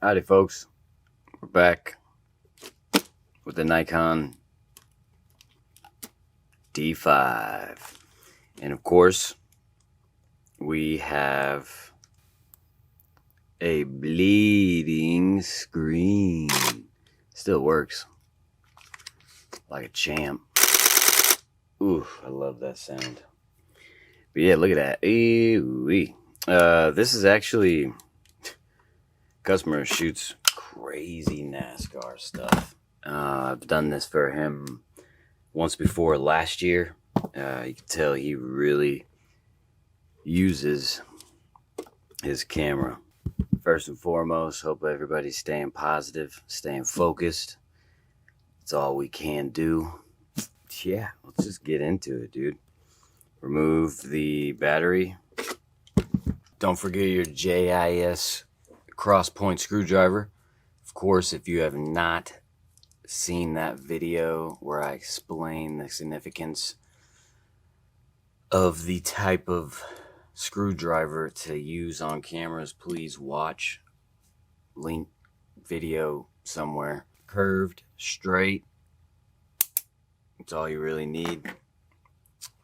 Howdy folks, we're back with the Nikon D5, and of course we have a bleeding screen. Still works like a champ. Ooh, I love that sound. But yeah, look at that. Ew-wee. This is actually customer shoots crazy NASCAR stuff. I've done this for him once before last year. You can tell he really uses his camera. First and foremost, hope everybody's staying positive, staying focused. It's all we can do. Yeah, let's just get into it, dude. Remove the battery. Don't forget your JIS cross point screwdriver. Of course, if you have not seen that video where I explain the significance of the type of screwdriver to use on cameras, please watch. Link video somewhere. Curved, straight. That's all you really need.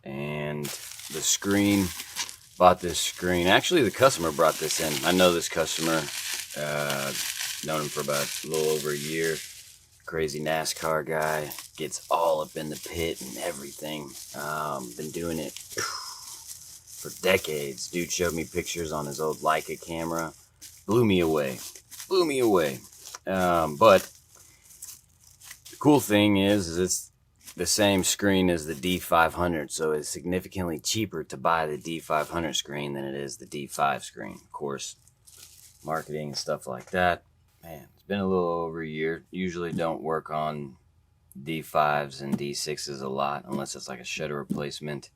And the screen, bought this screen. Actually, the customer brought this in. I know this customer. Known him for about a little over a year. Crazy NASCAR guy. Gets all up in the pit and everything. Been doing it for decades. Dude showed me pictures on his old Leica camera. Blew me away. But the cool thing is it's the same screen as the D500, so it's significantly cheaper to buy the D500 screen than it is the D5 screen. Of course, marketing and stuff like that. Man, it's been a little over a year. Usually don't work on D5s and D6s a lot unless it's like a shutter replacement.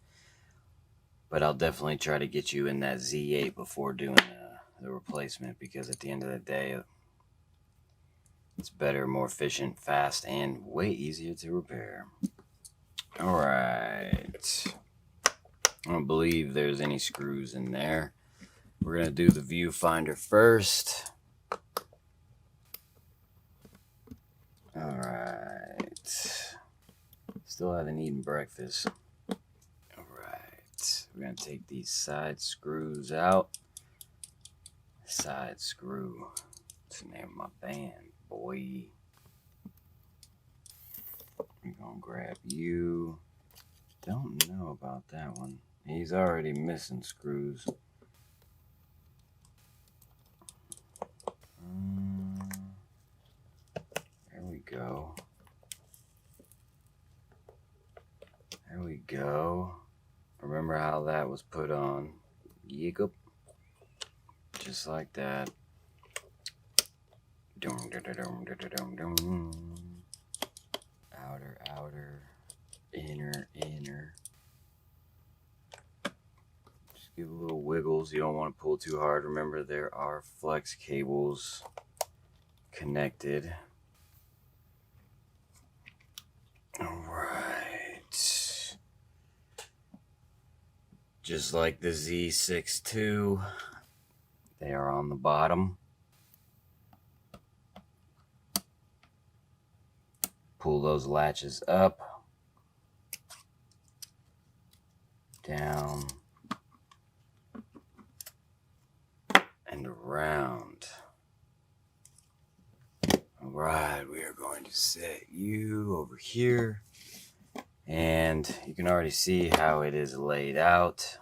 But I'll definitely try to get you in that Z8 before doing the replacement, because at the end of the day, it's better, more efficient, fast, and way easier to repair. Alright. I don't believe there's any screws in there. We're going to do the viewfinder first. Alright. Still haven't eaten breakfast. Alright. We're going to take these side screws out. Side screw. What's the name of my band, boy? I'm gonna grab you. Don't know about that one. He's already missing screws. There we go. There we go. Remember how that was put on? Yikup. Just like that. Outer, inner. Just give a little wiggles. You don't want to pull too hard. Remember, there are flex cables connected. Alright. Just like the Z6 II, they are on the bottom. Pull those latches up, down, and around. All right, we are going to set you over here, and you can already see how it is laid out.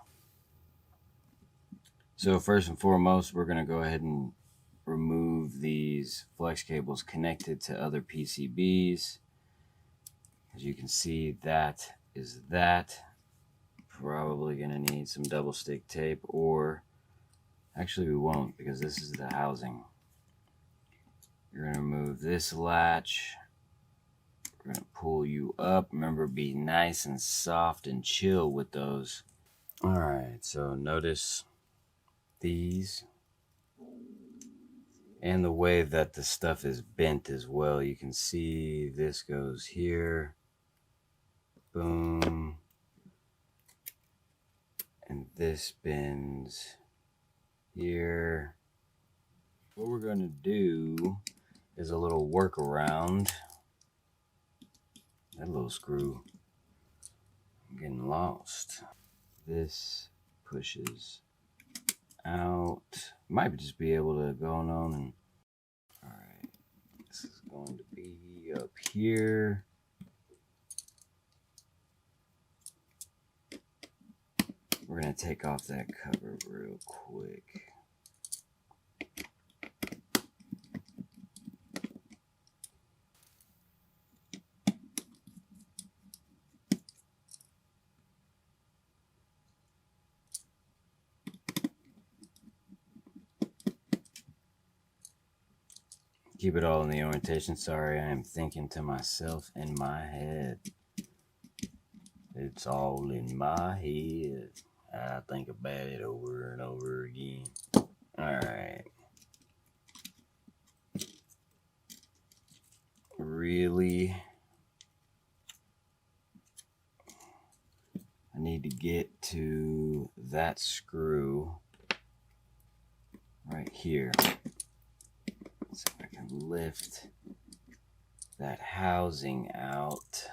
So first and foremost, we're going to go ahead and remove these flex cables connected to other PCBs. As you can see, that is that. Probably going to need some double stick tape, or actually we won't, because this is the housing. You're going to remove this latch. We're going to pull you up. Remember, be nice and soft and chill with those. Alright, so notice these. And the way that the stuff is bent as well. You can see this goes here. Boom. And this bends here. what we're going to do is a little workaround. That little screw, I'm getting lost. This pushes out. Might just be able to go on and, all right, this is going to be up here. We're going to take off that cover real quick. Keep it all in the orientation. Sorry, I am thinking to myself in my head. It's all in my head. I think about it over and over again. Alright. Really, I need to get to that screw right here. So I can lift that housing out.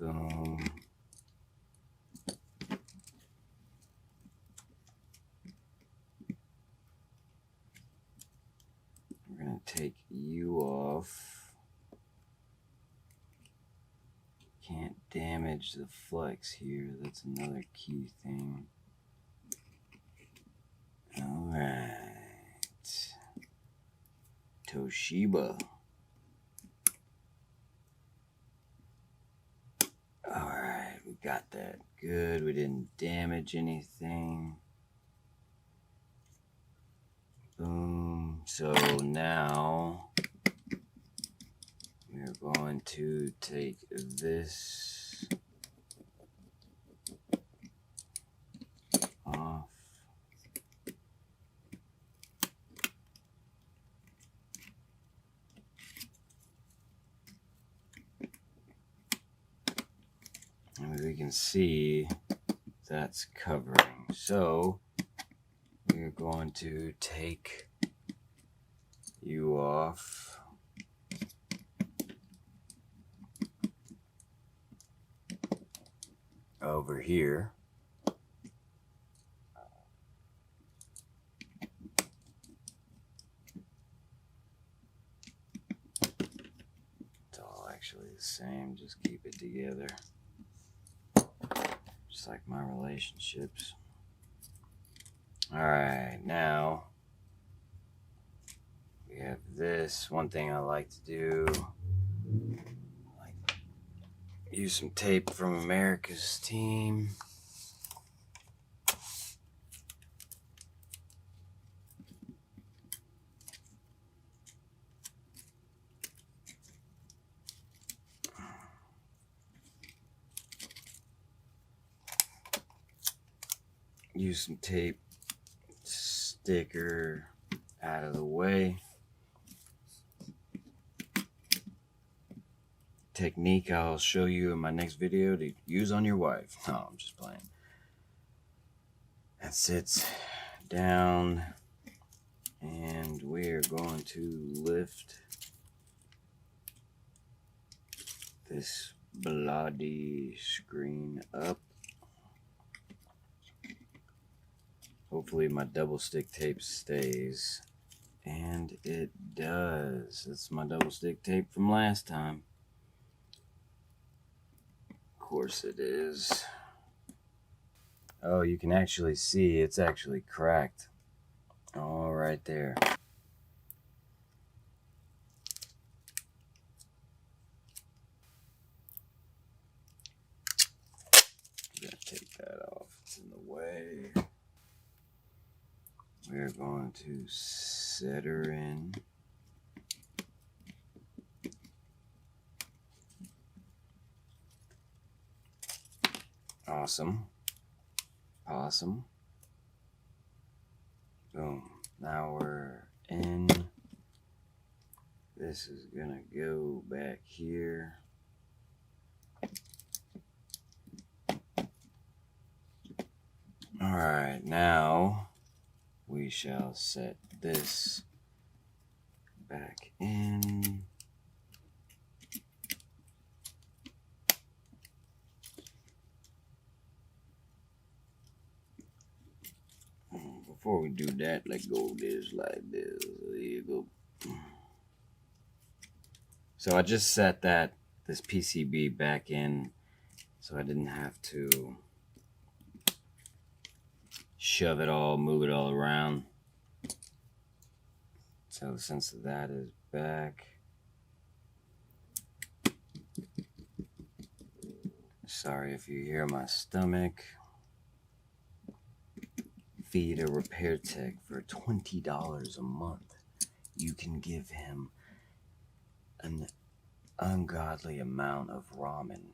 Boom. We're going to take you off. Can't damage the flex here. That's another key thing. All right. Toshiba. All right, we got that good. We didn't damage anything. Boom. So now we're going to take this off. And we can see that's covering. So we're going to take you off. Over here. It's all actually the same, just keep it together. Just like my relationships. Alright, now we have this. One thing I like to do, use some tape from America's team. Use some tape, sticker out of the way. Technique I'll show you in my next video to use on your wife. No, I'm just playing. That sits down, and we are going to lift this bloody screen up. Hopefully my double stick tape stays, and it does. That's my double stick tape from last time. Of course it is. Oh, you can actually see it's actually cracked. All right there. I'm gonna take that off. It's in the way. We're going to set her in. Awesome. Awesome. Boom. Now we're in. This is gonna go back here. All right, now we shall set this back in. Before we do that, let go of this like this. There you go. So I just set this PCB back in so I didn't have to shove it all, move it all around. So since that is back, sorry if you hear my stomach. Feed a repair tech for $20 a month. You can give him an ungodly amount of ramen.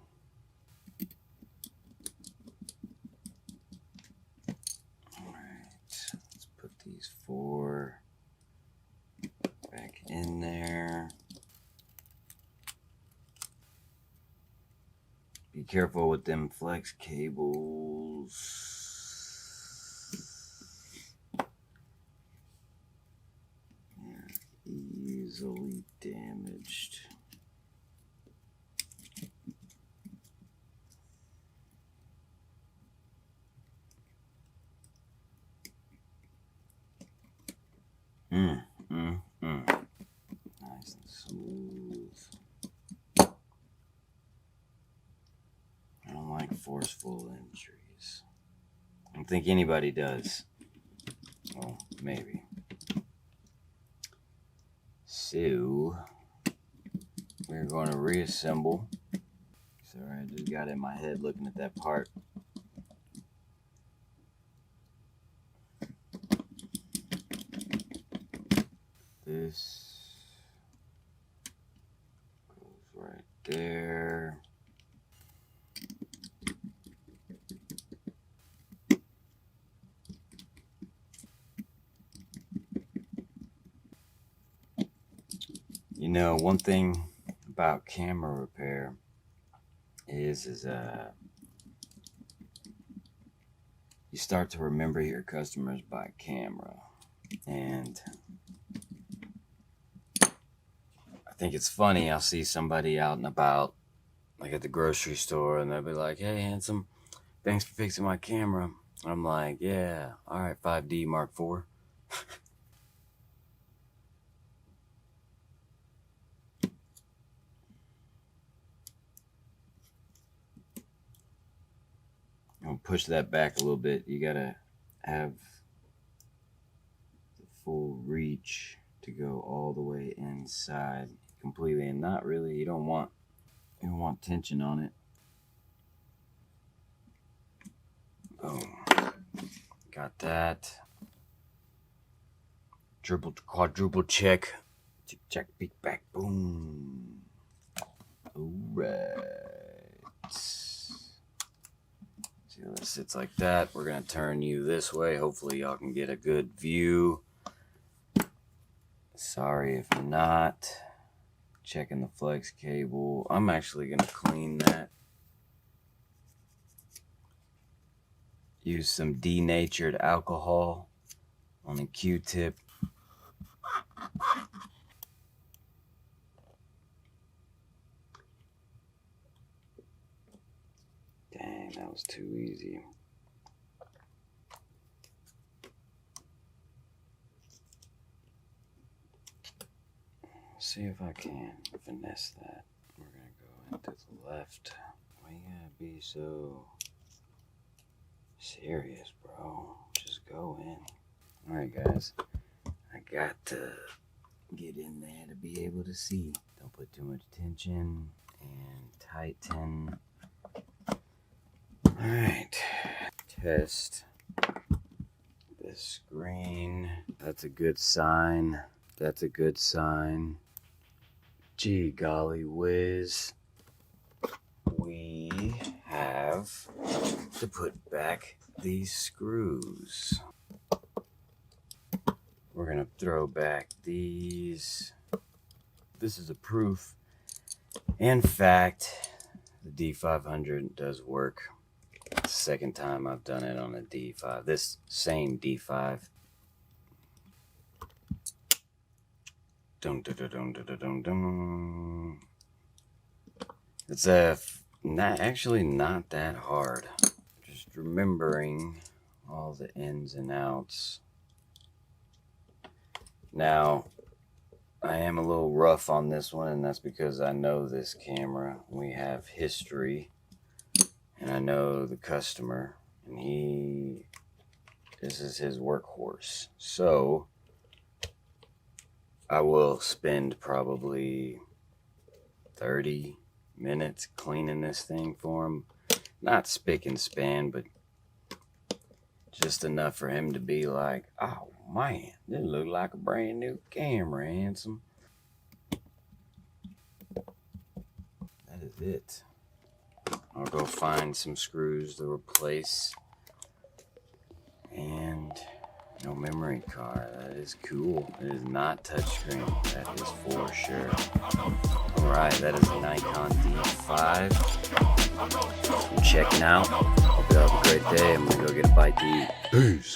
Alright, let's put these 4 back in there. Be careful with them flex cables. They're easily damaged. Nice and smooth. I don't like forceful entries. I don't think anybody does. Well, maybe. So, we're going to reassemble. Sorry, I just got in my head looking at that part. This goes right there. You know, one thing about camera repair is you start to remember your customers by camera. And I think it's funny, I'll see somebody out and about, like at the grocery store, and they'll be like, "Hey, handsome, thanks for fixing my camera." I'm like, "Yeah, all right, 5D Mark IV." I'll push that back a little bit. You gotta have the full reach to go all the way inside completely, and not really. You don't want tension on it. Boom. Got that. Quadruple check. Check, peek back. Boom. All right. See how it sits like that. We're gonna turn you this way. Hopefully y'all can get a good view. Sorry if not. Checking the flex cable. I'm actually gonna clean that. Use some denatured alcohol on a Q-tip. Dang, that was too easy. See if I can finesse that. We're gonna go into the left. Why you gotta be so serious, bro? Just go in. Alright, guys. I got to get in there to be able to see. Don't put too much tension, and tighten. Alright. Test the screen. That's a good sign. That's a good sign. Gee golly whiz. We have to put back these screws. We're gonna throw back these. This is a proof. In fact, the D500 does work. It's the second time I've done it on a D5. This same D5. Dun, dun, dun, dun, dun, dun, dun. It's actually not that hard. Just remembering all the ins and outs. Now, I am a little rough on this one, and that's because I know this camera. We have history, and I know the customer, and this is his workhorse. So I will spend probably 30 minutes cleaning this thing for him. Not spick and span, but just enough for him to be like, oh man, this looks like a brand new camera, handsome. That is it. I'll go find some screws to replace. And no memory card. That is cool. It is not touchscreen. That is for sure. Alright, that is a Nikon D5. I'm checking out. Hope you have a great day. I'm gonna go get a bite to eat. Peace.